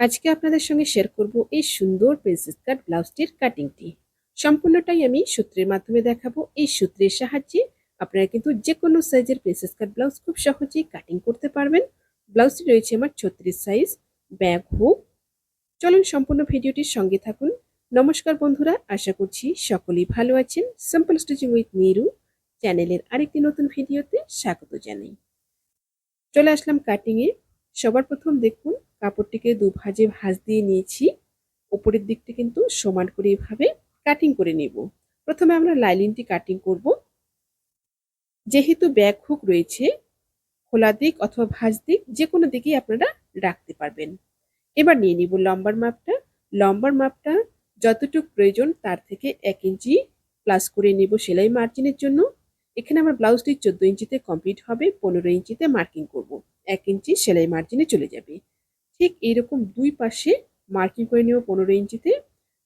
আজকে আপনাদের সঙ্গে শেয়ার করব এই সুন্দর প্রিন্সেস কাট ব্লাউজটির কাটিংটি। সম্পূর্ণটাই আমি সূত্রের মাধ্যমে দেখাবো। এই সূত্রের সাহায্যে আপনারা কিন্তু যে কোনো সাইজের প্রিন্সেস কাট ব্লাউজ খুব সহজেই কাটিং করতে পারবেন। ব্লাউজটি রয়েছে আমার 36 সাইজ, ব্যাক হুক। চলুন সম্পূর্ণ ভিডিওটির সঙ্গে থাকুন। নমস্কার বন্ধুরা, আশা করছি সকলেই ভালো আছেন। সিম্পল স্টিচিং উইথ নিরু চ্যানেলের আরেকটি নতুন ভিডিওতে স্বাগত জানাই। চলে আসলাম কাটিং এ। সবার প্রথম দেখুন, কাপড়টিকে দুভাজে ভাঁজ দিয়ে নিয়েছি। উপরের দিকটি কিন্তু সমান করে এভাবে কাটিং করে নেব। প্রথমে আমরা লাইনিংটি কাটিং করব। যেহেতু ব্যাক হুক রয়েছে, খোলা দিক অথবা ভাঁজ দিক যে কোনো দিকেই আপনারা রাখতে পারবেন। এবার নিয়ে নিব লম্বার মাপটা। লম্বার মাপটা যতটুকু প্রয়োজন তার থেকে 1 ইঞ্চি প্লাস করে নেব সেলাই মার্জিনের জন্য। এখানে আমার ব্লাউজটি 14 ইঞ্চিতে কমপ্লিট হবে, 15 ইঞ্চিতে মার্কিং করব। 1 ইঞ্চি সেলাই মার্জিনে চলে যাবে। ঠিক এইরকম দুই পাশে মার্কিং করে নেব 15 ইঞ্চিতে।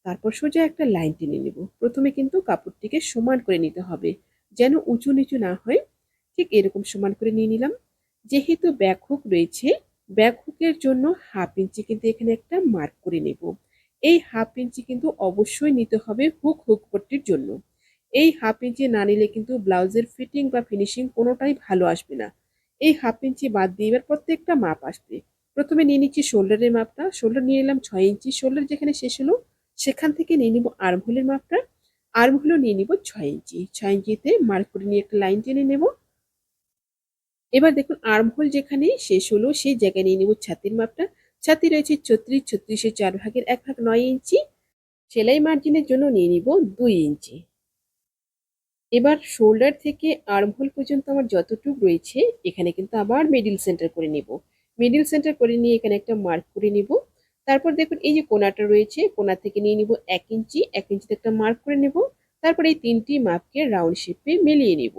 তারপর সোজা একটা লাইন টেনে নেব। প্রথমে কিন্তু কাপড়টিকে সমান করে নিতে হবে, যেন উঁচু নিচু না হয়। ঠিক এরকম সমান করে নিয়ে নিলাম। যেহেতু ব্যাক হুক রয়েছে, ব্যাক হুকের জন্য হাফ ইঞ্চি কিন্তু এখানে একটা মার্ক করে নেব। এই হাফ ইঞ্চি কিন্তু অবশ্যই নিতে হবে হুক পট্টির জন্য। এই হাফ ইঞ্চি না নিলে কিন্তু ব্লাউজের ফিটিং বা ফিনিশিং কোনোটাই ভালো আসবে না। এই হাফ ইঞ্চি বাদ দিয়ে এবার প্রত্যেকটা মাপ আসবে। প্রথমে নিয়ে নিচ্ছি শোল্ডারের মাপটা। শোল্ডার নিয়ে নিলাম 6 ইঞ্চি। শোল্ডার যেখানে শেষ হলো সেখান থেকে নিয়ে নিব আর্মহোলের মাপটা। আর্মহোলও নিয়ে নিব 6 ইঞ্চি। 6 ইঞ্চিতে মার্ক করে নিয়ে একটা লাইন টেনে নেব। এবার দেখুন আর্মহোল যেখানে শেষ হলো সেই জায়গায় নিয়ে নিব ছাতির মাপটা। ছাতি রয়েছে 36, 36 4 ভাগের 1 ভাগ 9 ইঞ্চি। সেলাই মার্জিনের জন্য নিয়ে নিব 2 ইঞ্চি। এবার শোল্ডার থেকে আর্মহোল পর্যন্ত আমার যতটুকু রয়েছে এখানে কিন্তু আবার মিডিল সেন্টার করে নিব। মিডিল সেন্টার করে নিয়ে এখানে একটা মার্ক করে নিব। তারপর দেখুন এই যে কোণাটা রয়েছে, কোণা থেকে নিয়ে নিব 1 ইঞ্চি। 1 ইঞ্চিতে একটা মার্ক করে নেব। তারপর এই তিনটি মাপকে রাউন্ড শেপে মিলিয়ে নিব।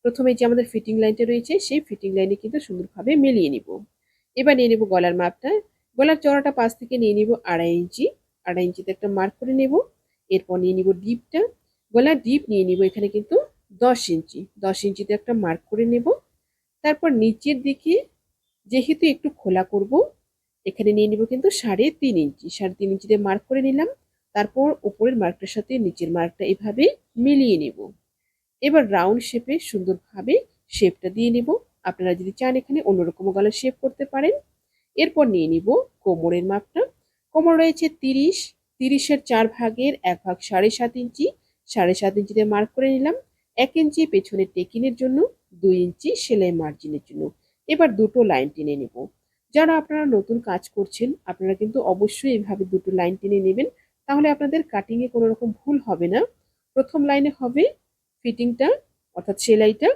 প্রথমে যে আমাদের ফিটিং লাইনটা রয়েছে সেই ফিটিং লাইনে কিন্তু সুন্দরভাবে মিলিয়ে নিব। এবার নিয়ে নেব গলার মাপটা। গলার চওড়াটা 5 থেকে নিয়ে নিব 2.5 ইঞ্চি। 2.5 ইঞ্চিতে একটা মার্ক করে নেব। এরপর নিয়ে নিব ডিপটা। গলার ডিপ নিয়ে নিব এখানে কিন্তু 10 ইঞ্চি। 10 ইঞ্চিতে একটা মার্ক করে নেব। তারপর নিচের দিকে যেহেতু একটু খোলা করব, এখানে নিয়ে নিব কিন্তু 3.5 ইঞ্চি। 3.5 ইঞ্চিতে মার্ক করে নিলাম। তারপর উপরের মার্কটার সাথে নিচের মার্কটা এভাবে মিলিয়ে নেব। এবার রাউন্ড শেপে সুন্দরভাবে শেপটা দিয়ে নেব। আপনারা যদি চান এখানে অন্যরকম গলার শেপ করতে পারেন। এরপর নিয়ে নিব কোমরের মাপটা। কোমর রয়েছে 30। 30-এর 4 ভাগের 1 ভাগ 7.5 ইঞ্চি। 7.5 ইঞ্চিতে মার্ক করে নিলাম। 1 ইঞ্চি পেছনের টেকিনের জন্য, 2 ইঞ্চি সেলাই মার্জিনের জন্য। এবার দুটো লাইন টেনে নেব। যারা আপনারা নতুন কাজ করছেন আপনারা কিন্তু অবশ্যই এভাবে দুটো লাইন টেনে নেবেন। তাহলে আপনাদের কাটিংয়ে কোনো রকম ভুল হবে না। প্রথম লাইনে হবে ফিটিংটা অর্থাৎ সেলাইটা,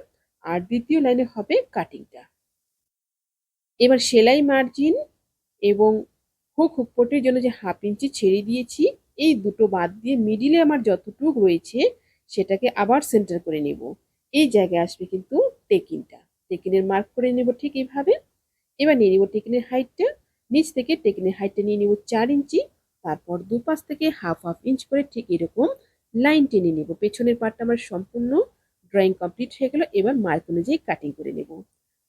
আর দ্বিতীয় লাইনে হবে কাটিংটা। এবার সেলাই মার্জিন এবং হুক পট্টির জন্য যে হাফ ইঞ্চি ছেড়ে দিয়েছি, এই দুটো বাদ দিয়ে মিডিলে আমার যতটুকু রয়েছে সেটাকে আবার সেন্টার করে নেব। এই জায়গায় আসবে কিন্তু টেকিনটা। টেকিনের মার্ক করে নেব ঠিক এইভাবে। এবার নিয়ে নিব টেকিনের হাইটটা। নিচ থেকে টেকিনের হাইটটা নিয়ে নিব 4 ইঞ্চি। তারপর দুপাশ থেকে হাফ হাফ ইঞ্চ করে ঠিক এরকম লাইন টেনে নেব। পেছনের পার্টটা আমার সম্পূর্ণ ড্রয়িং কমপ্লিট হয়ে গেল। এবার মার্ক অনুযায়ী কাটিং করে নেব।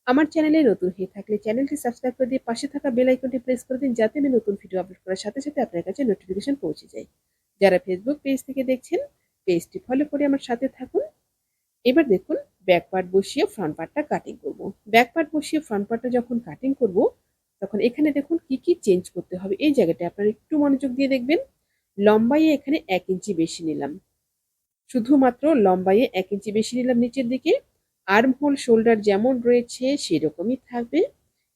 আমার চ্যানেলে নতুন হয়ে থাকলে চ্যানেলটি সাবস্ক্রাইব করে দিয়ে পাশে থাকা বেল আইকনটি প্রেস করে দিন, যাতে আমি নতুন ভিডিও আপলোড করার সাথে সাথে আপনার কাছে নোটিফিকেশন পৌঁছে যায়। যারা ফেসবুক পেজ থেকে দেখছেন পেজটি ফলো করে আমার সাথে থাকুন। এবার দেখুন ব্যাক পার্ট বসিয়ে ফ্রন্ট পার্টটা কাটিং করব। ব্যাক পার্ট বসিয়ে ফ্রন্ট পার্টটা যখন কাটিং করব তখন এখানে দেখুন কি কি চেঞ্জ করতে হবে। এই জায়গাটা আপনারা একটু মনোযোগ দিয়ে দেখবেন। লম্বাইয়ে এখানে 1 ইঞ্চি বেশি নিলাম। শুধুমাত্র লম্বাইয়ে 1 ইঞ্চি বেশি নিলাম নিচের দিকে। আর্ম হোল শোল্ডার যেমন রয়েছে সেরকমই থাকবে।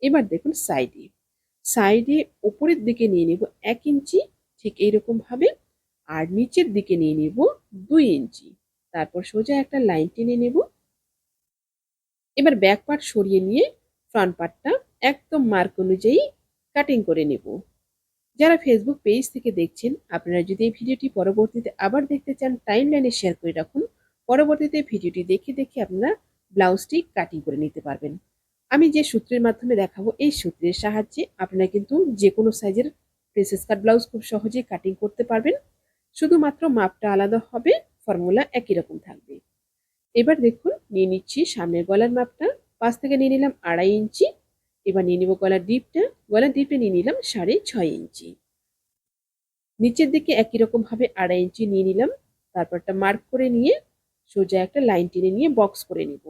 এবার দেখুন সাইডে, সাইডে উপরের দিকে নিয়ে নেব 1 ইঞ্চি ঠিক এইরকম ভাবে, আর নিচের দিকে নিয়ে নেব 2 ইঞ্চি। তারপর সোজা একটা লাইন টেনে নেব। এবার ব্যাক পার্ট সরিয়ে নিয়ে ফ্রন্ট পার্টটা একদম মার্ক অনুযায়ী কাটিং করে নেব। যারা ফেসবুক পেজ থেকে দেখছেন আপনারা যদি এই ভিডিওটি পরবর্তীতে আবার দেখতে চান টাইম লাইনে শেয়ার করে রাখুন। পরবর্তীতে ভিডিওটি দেখে দেখে আপনারা ব্লাউজটি কাটিং করে নিতে পারবেন। আমি যে সূত্রের মাধ্যমে দেখাবো এই সূত্রের সাহায্যে আপনারা কিন্তু যে কোনো সাইজের প্রিন্সেস কাট ব্লাউজ খুব সহজেই কাটিং করতে পারবেন। শুধুমাত্র মাপটা আলাদা হবে, ফর্মুলা একই রকম থাকবে। এবার দেখুন নিয়ে নিচ্ছি সামনের গলার মাপটা। 5 থেকে নিয়ে নিলাম 2.5 ইঞ্চি। এবার নিয়ে নিব গলার ডিপটা নিয়ে নিলাম 6.5 ইঞ্চি। নিচের দিকে একই রকম ভাবে 2.5 ইঞ্চি নিয়ে নিলাম। তারপরটা মার্ক করে নিয়ে সোজা একটা লাইন টেনে নিয়ে বক্স করে নিব।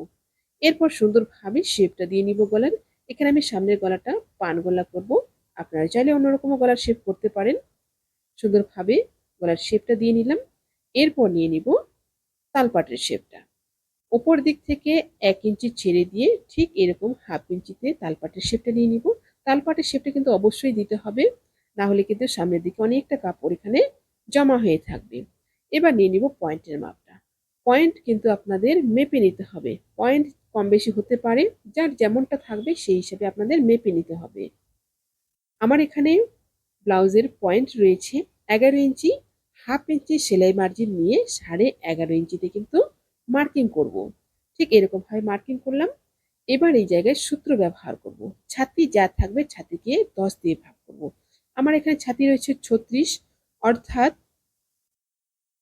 এরপর সুন্দরভাবে শেপটা দিয়ে নিব গলার। এখানে আমি সামনের গলাটা পান গলা করব। আপনারা চাইলে অন্যরকমও গলার শেপ করতে পারেন। সুন্দরভাবে গলার শেপটা দিয়ে নিলাম। এরপর নিয়ে নিব তালপাটের শেপটা। উপর দিক থেকে 1 ইঞ্চি ছেড়ে দিয়ে ঠিক এরকম 1/2 ইঞ্চিতে তালপাটের শেপটা নিয়ে নিব। তালপাটের শেপটা কিন্তু অবশ্যই দিতে হবে, না হলে কিন্তু সামনের দিকে অনেকটা কাপড় এখানে জমা হয়ে থাকবে। এবার নিয়ে নিব পয়েন্টের মাপটা। পয়েন্ট কিন্তু আপনাদের মেপে নিতে হবে। পয়েন্ট কম বেশি হতে পারে, যার যেমনটা থাকবে সেই হিসাবে আপনাদের মেপে নিতে হবে। আমার এখানে ব্লাউজের পয়েন্ট রয়েছে 11 ইঞ্চি। 1/2 ইঞ্চি সেলাই মার্জিন নিয়ে 11.5 ইঞ্চিতে কিন্তু মার্কিং করব। ঠিক এরকম ভাবে মার্কিং করলাম। এবার এই জায়গায় সূত্র ব্যবহার করব। ছাতি যা থাকবে ছাতিকে 10 দিয়ে ভাগ করব। আমার এখানে ছাতি রয়েছে 36, অর্থাৎ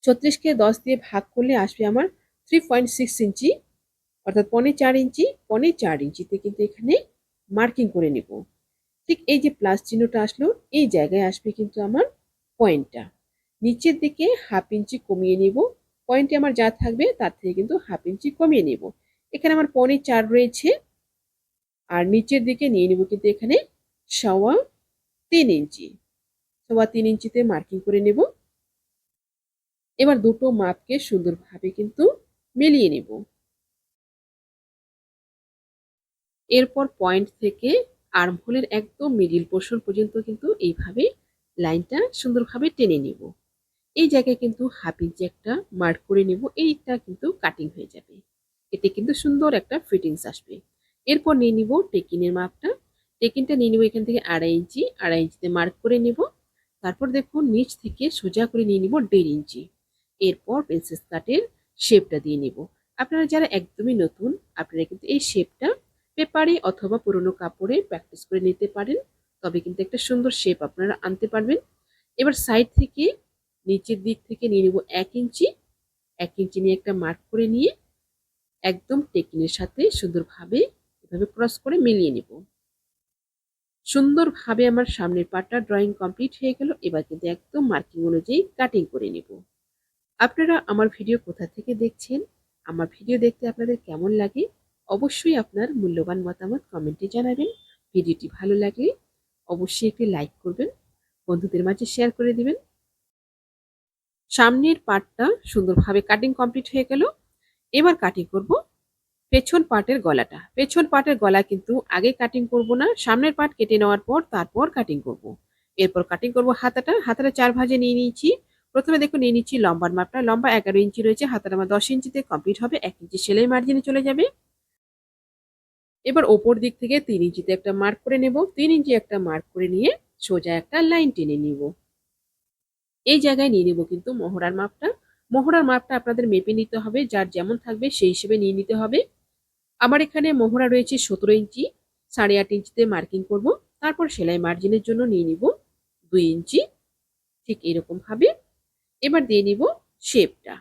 36কে 10 দিয়ে ভাগ করলে আসবে আমার 3.6 ইঞ্চি, অর্থাৎ 4.25 ইঞ্চি। 4.25 ইঞ্চিতে কিন্তু এখানে মার্কিং করে নিব। ঠিক এই যে প্লাস চিহ্নটা আসলো, এই জায়গায় আসবে কিন্তু আমার পয়েন্টটা। নিচের দিকে 1/2 ইঞ্চি কমিয়ে নিব। পয়েন্টে আমার যা থাকবে তার থেকে কিন্তু 1/2 ইঞ্চি কমিয়ে নিব। এখানে আমার 4.25 রয়েছে, আর নিচের দিকে নিয়ে নিব কিন্তু এখানে 3.25 ইঞ্চি। 3.25 ইঞ্চিতে মার্কিং করে নেব। এবার দুটো মাপকে সুন্দরভাবে কিন্তু মিলিয়ে নিব। এরপর পয়েন্ট থেকে আর্মহোলের একদম মিডিল পোর্শন পর্যন্ত কিন্তু এইভাবে লাইনটা সুন্দরভাবে টেনে নিব। এই জায়গায় কিন্তু 1/2 ইঞ্চি একটা মার্ক করে নিব। এইটা কিন্তু কাটিং হয়ে যাবে। এতে কিন্তু সুন্দর একটা ফিটিংস আসবে। এরপর নিয়ে নিব টেকিনের মাপটা। টেকিনটা নিয়ে নিব এখান থেকে 2.5 ইঞ্চি। 2.5 ইঞ্চিতে মার্ক করে নিব। তারপর দেখুন নিচ থেকে সোজা করে নিয়ে নিব 1.5 ইঞ্চি। এরপর প্রিন্সেস কাটের শেপটা দিয়ে নিব। আপনারা যারা একদমই নতুন, আপনারা কিন্তু এই শেপটা পেপারে অথবা পুরোনো কাপড়ে প্র্যাকটিস করে নিতে পারেন। তবে কিন্তু একটা সুন্দর শেপ আপনারা আনতে পারবেন। এবার সাইড থেকে নিচের দিক থেকে নিয়ে নিব 1 ইঞ্চি। 1 ইঞ্চি নিয়ে একটা মার্ক করে নিয়ে একদম টেকিনের সাথে সুন্দরভাবে এভাবে ক্রস করে মিলিয়ে নিব। সুন্দরভাবে আমার সামনের পার্টটা ড্রয়িং কমপ্লিট হয়ে গেল। এবার কিন্তু একদম মার্কিং অনুযায়ী কাটিং করে নিব। আপনারা আমার ভিডিও কোথা থেকে দেখছেন, আমার ভিডিও দেখতে আপনাদের কেমন লাগে, অবশ্যই আপনার মূল্যবান মতামত কমেন্টে জানাবেন। ভিডিওটি ভালো লাগলে অবশ্যই একটি লাইক করবেন, বন্ধুদের মাঝে শেয়ার করে দিবেন। সামনের পার্টটা সুন্দরভাবে কাটিং কমপ্লিট হয়ে গেল। এবার কাটিং করব পেছন পার্টের গলাটা। পেছন পার্টের গলা কিন্তু আগে কাটিং করব না, সামনের পার্ট কেটে নেওয়ার পর তারপর কাটিং করব। এরপর কাটিং করব হাতাটা। হাতাটা 4 ভাঁজে নিয়ে নিয়েছি। প্রথমে দেখুন নিয়ে নিচ্ছি লম্বার মাপটা। লম্বা 11 ইঞ্চি রয়েছে, হাতাটা আমার 10 ইঞ্চিতে কমপ্লিট হবে। 1 ইঞ্চি সেলাই মার্জিনে চলে যাবে। এবার ওপর দিক থেকে 3 ইঞ্চিতে একটা মার্ক করে নেব। 3 ইঞ্চি একটা মার্ক করে নিয়ে সোজা একটা লাইন টেনে নিব। এই জায়গায় নিয়ে নিব কিন্তু মহড়ার মাপটা। মহড়ার মাপটা আপনাদের মেপে নিতে হবে, যার যেমন থাকবে সেই হিসেবে নিয়ে নিতে হবে। আমার এখানে মহড়া রয়েছে 17 ইঞ্চি। 8.5 ইঞ্চিতে মার্কিং করব। তারপর সেলাই মার্জিনের জন্য নিয়ে নিব 2 ইঞ্চি। ঠিক এরকম ভাবে এবার দিয়ে নিব শেপটা।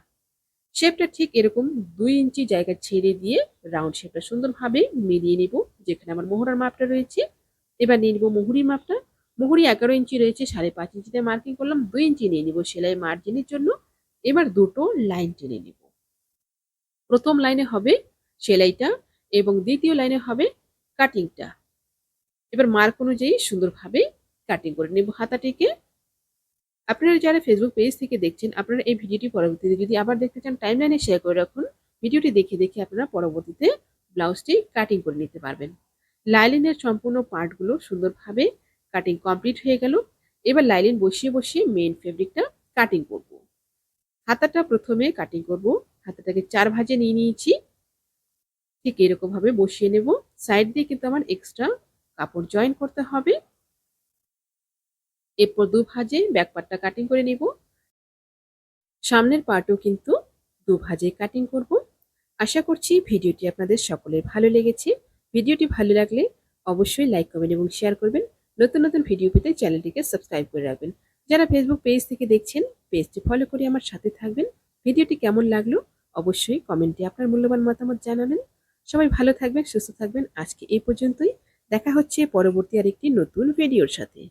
শেপটা ঠিক এরকম 2 ইঞ্চি জায়গা ছেড়ে দিয়ে রাউন্ড শেপটা সুন্দরভাবে মিলিয়ে নিব, যেখানে আমার মোহরার মাপটা রয়েছে। এবার নিয়ে নিব মুহুরির মাপটা। মুহুরি 11 ইঞ্চি রয়েছে, 5.5 ইঞ্চিতে মার্কিং করলাম। 2 ইঞ্চি নিয়ে নিব সেলাই মার্জিনের জন্য। এবার দুটো লাইন টেনে নিব। প্রথম লাইনে হবে সেলাইটা এবং দ্বিতীয় লাইনে হবে কাটিংটা। এবার মার্ক অনুযায়ী সুন্দরভাবে কাটিং করে নেব হাতাটিকে। আপনারা যারা ফেসবুক পেজ থেকে দেখছেন, আপনারা এই ভিডিওটি পরবর্তীতে যদি আবার দেখতে চান টাইমলাইনে শেয়ার করে রাখুন। ভিডিওটি দেখে দেখে আপনারা পরবর্তীতে ব্লাউজটি কাটিং করে নিতে পারবেন। লাইলিনের সম্পূর্ণ পার্টগুলো সুন্দরভাবে কাটিং কমপ্লিট হয়ে গেল। এবার লাইলিন বসিয়ে বসিয়ে মেইন ফেব্রিকটা কাটিং করব। হাতাটা প্রথমে কাটিং করব। হাতাটাকে 4 ভাঁজে নিয়ে নিয়েছি। ঠিক এরকম ভাবে বসিয়ে নেব। সাইড দিয়ে কিন্তু আমার এক্সট্রা কাপড় জয়েন করতে হবে। এরপর 2 ভাঁজে ব্যাক পার্টটা কাটিং করে নিব। সামনের পার্টও কিন্তু 2 ভাঁজে কাটিং করব। আশা করছি ভিডিওটি আপনাদের সকলের ভালো লেগেছে। ভিডিওটি ভালো লাগলে অবশ্যই লাইক করবেন এবং শেয়ার করবেন। নতুন নতুন ভিডিও পেতে চ্যানেলটিকে সাবস্ক্রাইব করে রাখবেন। যারা ফেসবুক পেজ থেকে দেখছেন, পেজটি ফলো করে আমার সাথে থাকবেন। ভিডিওটি কেমন লাগলো অবশ্যই কমেন্টে আপনার মূল্যবান মতামত জানাবেন। সবাই ভালো থাকবেন, সুস্থ থাকবেন। আজকে এই পর্যন্তই। দেখা হচ্ছে পরবর্তী আরেকটি নতুন ভিডিওর সাথে।